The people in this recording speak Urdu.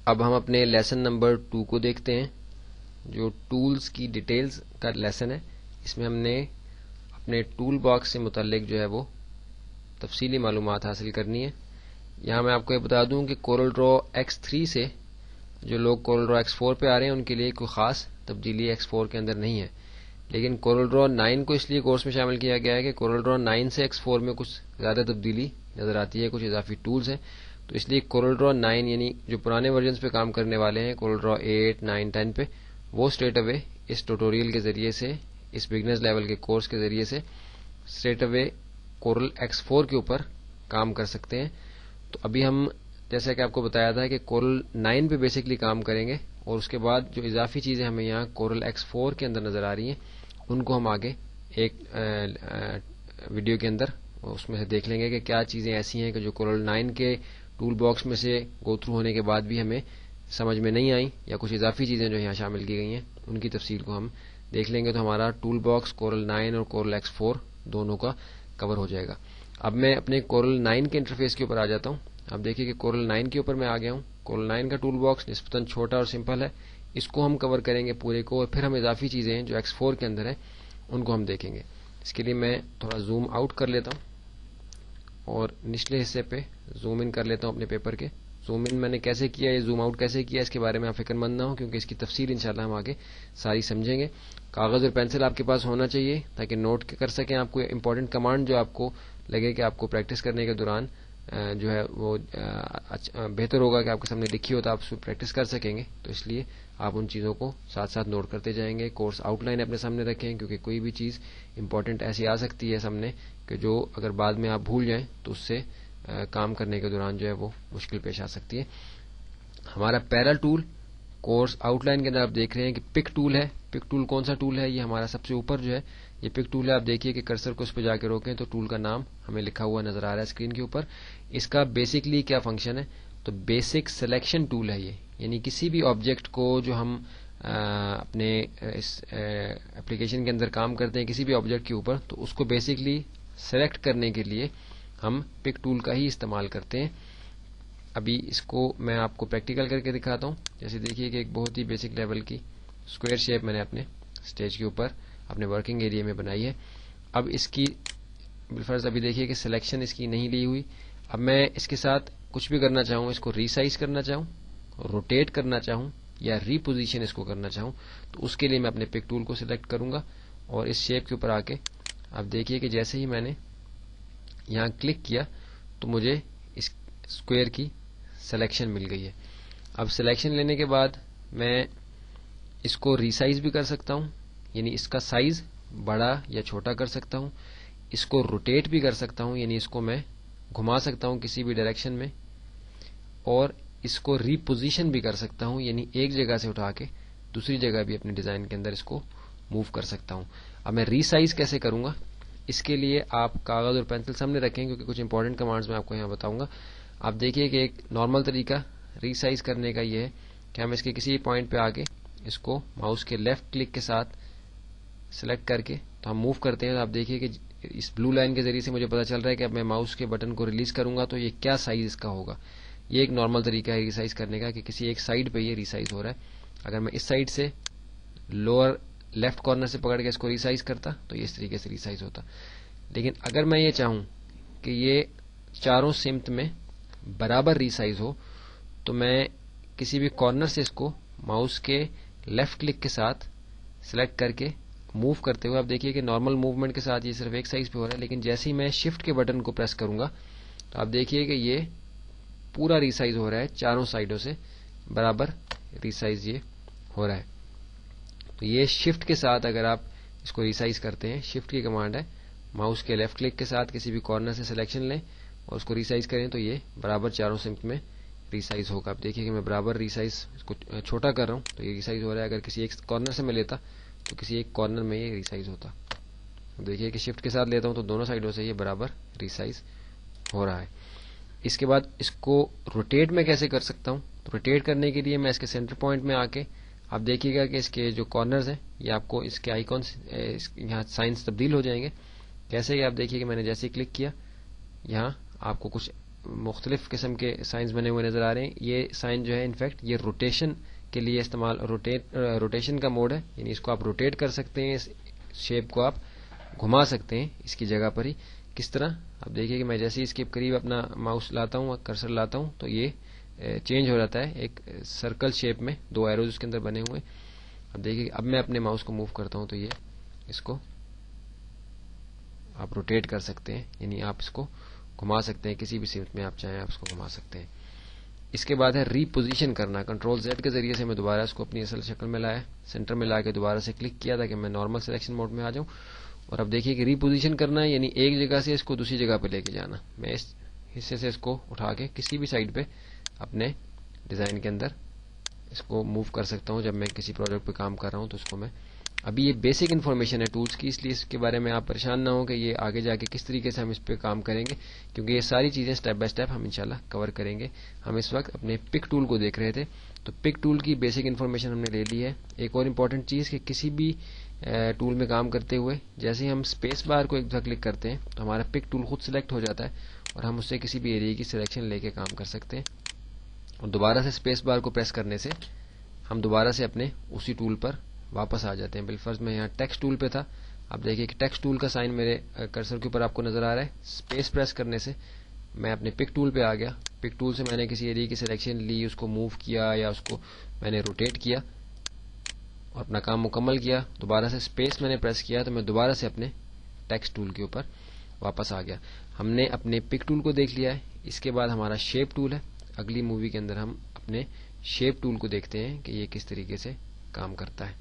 اب ہم اپنے لیسن نمبر 2 کو دیکھتے ہیں، جو ٹولز کی ڈیٹیلز کا لیسن ہے۔ اس میں ہم نے اپنے ٹول باکس سے متعلق جو ہے وہ تفصیلی معلومات حاصل کرنی ہے۔ یہاں میں آپ کو یہ بتا دوں کہ کورل ڈرا X3 سے جو لوگ کورل ڈرا X4 پہ آ رہے ہیں ان کے لیے کوئی خاص تبدیلی X4 کے اندر نہیں ہے، لیکن کورل ڈرا 9 کو اس لیے کورس میں شامل کیا گیا ہے کہ کورل ڈرا 9 سے X4 میں کچھ زیادہ تبدیلی نظر آتی ہے، کچھ اضافی ٹولز ہیں، تو اس لیے کورل ڈرا 9 یعنی جو پرانے ورژنز پہ کام کرنے والے ہیں کورل ڈرا 8، 9، 10 پہ، وہ اسٹریٹ اوے اس ٹیوٹوریل کے ذریعے سے، اس بگنرز لیول کے کورس کے ذریعے سے اسٹریٹ اوے کورل X4 کے اوپر کام کر سکتے ہیں۔ تو ابھی ہم جیسا کہ آپ کو بتایا تھا کہ کورل 9 پہ بیسکلی کام کریں گے، اور اس کے بعد جو اضافی چیزیں ہمیں یہاں کورل X4 کے اندر نظر آ رہی ہیں ان کو ہم آگے ایک ویڈیو کے اندر اس میں سے دیکھ لیں گے کہ کیا چیزیں ایسی ہیں کہ جو کورل 9 کے ٹول باکس میں سے گو تھرو ہونے کے بعد بھی ہمیں سمجھ میں نہیں آئیں، یا کچھ اضافی چیزیں جو یہاں شامل کی گئی ہیں ان کی تفصیل کو ہم دیکھ لیں گے، تو ہمارا ٹول باکس کورل 9 اور کورل X4 دونوں کا کور ہو جائے گا۔ اب میں اپنے کورل 9 کے انٹرفیس کے اوپر آ جاتا ہوں۔ اب دیکھیے کہ کورل 9 کے اوپر میں آ گیا ہوں۔ کورل 9 کا ٹول باکس نسبتاً چھوٹا اور سمپل ہے، اس کو ہم کور کریں گے پورے کو، اور پھر ہم اضافی چیزیں جو X4 کے اندر ہیں ان کو ہم دیکھیں گے۔ اس کے لیے میں تھوڑا زوم آؤٹ کر لیتا ہوں اور نچلے حصے پہ زوم ان کر لیتا ہوں اپنے پیپر کے۔ زوم ان میں نے کیسے کیا، یہ زوم آؤٹ کیسے کیا، اس کے بارے میں آپ فکر مند نہ ہوں، کیونکہ اس کی تفصیل انشاءاللہ ہم آگے ساری سمجھیں گے۔ کاغذ اور پینسل آپ کے پاس ہونا چاہیے تاکہ نوٹ کر سکیں آپ کو امپورٹنٹ کمانڈ جو آپ کو لگے کہ آپ کو پریکٹس کرنے کے دوران جو ہے وہ بہتر ہوگا کہ آپ کے سامنے لکھی ہو تو آپ اس کو پریکٹس کر سکیں گے، تو اس لیے آپ ان چیزوں کو ساتھ ساتھ نوٹ کرتے جائیں گے۔ کورس آؤٹ لائن اپنے سامنے رکھیں، کیونکہ کوئی بھی چیز امپورٹنٹ ایسی آ سکتی ہے سامنے کہ جو اگر بعد میں آپ بھول جائیں تو اس سے کام کرنے کے دوران جو ہے وہ مشکل پیش آ سکتی ہے۔ ہمارا پیرا ٹول کورس آؤٹ لائن کے اندر آپ دیکھ رہے ہیں کہ پک ٹول ہے۔ پک ٹول کون سا ٹول ہے؟ یہ ہمارا سب سے اوپر جو ہے یہ پک ٹول ہے۔ آپ دیکھیے کہ کرسر کو اس پہ جا کے روکیں تو ٹول کا نام ہمیں لکھا ہوا نظر آ رہا ہے اسکرین کے اوپر۔ اس کا بیسکلی کیا فنکشن ہے؟ تو بیسک سلیکشن ٹول ہے یہ، یعنی کسی بھی آبجیکٹ کو جو ہم اپنے اس اپلیکیشن کے اندر کام کرتے ہیں کسی بھی آبجیکٹ کے اوپر، تو اس کو بیسکلی سلیکٹ کرنے کے لیے ہم پک ٹول کا ہی استعمال کرتے ہیں۔ ابھی اس کو میں آپ کو پریکٹیکل کر کے دکھاتا ہوں۔ جیسے دیکھیے کہ ایک بہت ہی بیسک لیول کی اسکوائر شیپ میں نے اپنے اسٹیج کے اوپر اپنے ورکنگ ایریا میں بنائی ہے۔ اب اس کی بالفرض ابھی دیکھیے کہ سلیکشن اس کی نہیں لی ہوئی۔ اب میں اس کے ساتھ کچھ بھی کرنا چاہوں، اس کو ریسائز کرنا چاہوں، روٹیٹ کرنا چاہوں یا ری پوزیشن اس کو کرنا چاہوں، تو اس کے لیے میں اپنے پک ٹول کو سلیکٹ کروں گا اور اس شیپ کے اوپر آ کے اب دیکھیے کہ جیسے ہی میں نے یہاں کلک کیا تو مجھے اس اسکوائر کی سلیکشن مل گئی ہے۔ اب سلیکشن لینے کے بعد میں اس کو ریسائز بھی کر سکتا ہوں، یعنی اس کا سائز بڑا یا چھوٹا کر سکتا ہوں، اس کو روٹیٹ بھی کر سکتا ہوں، یعنی اس کو میں گھما سکتا ہوں کسی بھی ڈائریکشن میں، اور اس کو ری پوزیشن بھی کر سکتا ہوں، یعنی ایک جگہ سے اٹھا کے دوسری جگہ بھی اپنے ڈیزائن کے اندر اس کو موو کر سکتا ہوں۔ اب میں ریسائز کیسے کروں گا، اس کے لیے آپ کاغذ اور پینسل سامنے رکھیں، کیونکہ کچھ امپورٹنٹ کمانڈز میں آپ کو یہاں بتاؤں گا۔ آپ دیکھیے کہ ایک نارمل طریقہ ریسائز کرنے کا یہ ہے کہ ہم اس کے کسی پوائنٹ پہ آ کے اس کو ماؤس کے لیفٹ کلک کے ساتھ سلیکٹ کر کے تو ہم موو کرتے ہیں، تو آپ دیکھیے کہ اس بلو لائن کے ذریعے سے مجھے پتا چل رہا ہے کہ اب میں ماؤس کے بٹن کو ریلیز کروں گا تو یہ کیا سائز اس کا ہوگا۔ یہ ایک نارمل طریقہ ہے ریسائز کرنے کا کہ کسی ایک سائڈ پہ یہ ریسائز ہو رہا ہے۔ اگر میں اس سائڈ سے لوور لیفٹ کارنر سے پکڑ کے اس کو ریسائز کرتا تو یہ اس طریقے سے ریسائز ہوتا، لیکن اگر میں یہ چاہوں کہ یہ چاروں سمت میں برابر ریسائز ہو تو میں کسی بھی کارنر سے اس کو ماؤس کے لیفٹ کلک کے ساتھ سلیکٹ کر کے موو کرتے ہوئے آپ دیکھیے کہ نارمل موومنٹ کے ساتھ یہ صرف ایک سائز پہ ہو رہا ہے، لیکن جیسے ہی میں شفٹ کے بٹن کو پریس کروں گا تو آپ دیکھیے کہ یہ پورا ریسائز ہو رہا ہے، چاروں سائڈوں سے برابر ریسائز یہ ہو رہا ہے۔ تو یہ شفٹ کے ساتھ اگر آپ اس کو ریسائز کرتے ہیں، شفٹ کی کمانڈ ہے، ماؤس کے لیفٹ کلک کے ساتھ کسی بھی کارنر سے سلیکشن لیں اور اس کو ریسائز کریں تو یہ برابر چاروں سمت میں ریسائز ہوگا۔ آپ دیکھیے کہ میں برابر ریسائز اس کو چھوٹا کر رہا ہوں تو یہ ریسائز ہو رہا ہے، اگر کسی ایک کارنر سے میں لیتا تو کسی ایک کارنر میں یہ ریسائز ہوتا۔ دیکھیے کہ شفٹ کے ساتھ لیتا ہوں تو دونوں سائڈوں سے یہ برابر ریسائز ہو رہا ہے۔ اس کے بعد اس کو روٹیٹ میں کیسے کر سکتا ہوں، تو روٹیٹ کرنے کے لیے میں اس کے سینٹر پوائنٹ میں آ کے آپ دیکھیے گا کہ اس کے جو کارنرز ہیں یہ آپ کو اس کے آئیکونس یہاں سائنس تبدیل ہو جائیں گے۔ کیسے کہ آپ دیکھیے کہ میں نے جیسے کلک کیا یہاں آپ کو کچھ مختلف قسم کے سائنز بنے ہوئے نظر آ رہے ہیں. یہ سائن جو ہے انفیکٹ یہ روٹیشن کے لیے استعمال، روٹیشن کا موڈ ہے، یعنی اس کو آپ روٹیٹ کر سکتے ہیں، اس شیپ کو آپ گھما سکتے ہیں اس کی جگہ پر ہی. کس طرح؟ اب دیکھیے کہ میں جیسے ہی اس کے قریب اپنا ماؤس لاتا ہوں، کرسر لاتا ہوں، تو یہ چینج ہو جاتا ہے ایک سرکل شیپ میں، 2 ایروز اس کے اندر بنے ہوئے. اب دیکھیے اب میں اپنے ماؤس کو موو کرتا ہوں تو یہ اس کو آپ روٹیٹ کر سکتے ہیں، یعنی آپ اس کو گھما سکتے ہیں کسی بھی سمت میں آپ چاہیں، آپ اس کو گھما سکتے ہیں. اس کے بعد ہے ری پوزیشن کرنا. کنٹرول زیڈ کے ذریعے سے میں دوبارہ اس کو اپنی اصل شکل میں لایا، سینٹر میں لا کے دوبارہ سے کلک کیا تاکہ میں نارمل سلیکشن موڈ میں آ جاؤں. اور اب دیکھیے کہ ری پوزیشن کرنا ہے، یعنی ایک جگہ سے اس کو دوسری جگہ پہ لے کے جانا. میں اس حصے سے اس کو اٹھا کے کسی بھی سائڈ پہ اپنے ڈیزائن کے اندر اس کو موو کر سکتا ہوں. جب میں کسی پروجیکٹ پہ کام کر رہا ہوں تو اس کو میں، ابھی یہ بیسک انفارمیشن ہے ٹولز کی، اس لیے اس کے بارے میں آپ پریشان نہ ہوں کہ یہ آگے جا کے کس طریقے سے ہم اس پہ کام کریں گے، کیونکہ یہ ساری چیزیں سٹیپ بائی سٹیپ ہم انشاءاللہ کور کریں گے. ہم اس وقت اپنے پک ٹول کو دیکھ رہے تھے، تو پک ٹول کی بیسک انفارمیشن ہم نے لے لی ہے. ایک اور امپورٹنٹ چیز کہ کسی بھی ٹول میں کام کرتے ہوئے جیسے ہی ہم اسپیس بار کو ایک دفعہ کلک کرتے ہیں تو ہمارا پک ٹول خود سلیکٹ ہو جاتا ہے اور ہم اس سے کسی بھی ایریا کی سلیکشن لے کے کام کر سکتے ہیں. اور دوبارہ سے اسپیس بار کو پریس کرنے سے ہم دوبارہ سے اپنے اسی ٹول پر واپس آ جاتے ہیں. بالفرض میں یہاں ٹیکسٹ ٹول پہ تھا، اب دیکھیے کہ ٹیکسٹ ٹول کا سائن میرے کرسر کے اوپر آپ کو نظر آ رہا ہے. اسپیس پریس کرنے سے میں اپنے پک ٹول پہ آ گیا. پک ٹول سے میں نے کسی ایریا کی سلیکشن لی، اس کو موو کیا یا اس کو میں نے روٹیٹ کیا اور اپنا کام مکمل کیا. دوبارہ سے اسپیس میں نے پریس کیا تو میں دوبارہ سے اپنے ٹیکسٹ ٹول کے اوپر واپس آ گیا. ہم نے اپنے پک ٹول کو دیکھ لیا ہے. اس کے بعد ہمارا شیپ ٹول ہے. اگلی مووی کے اندر ہم اپنے شیپ ٹول کو دیکھتے ہیں کہ یہ کس طریقے سے کام کرتا ہے.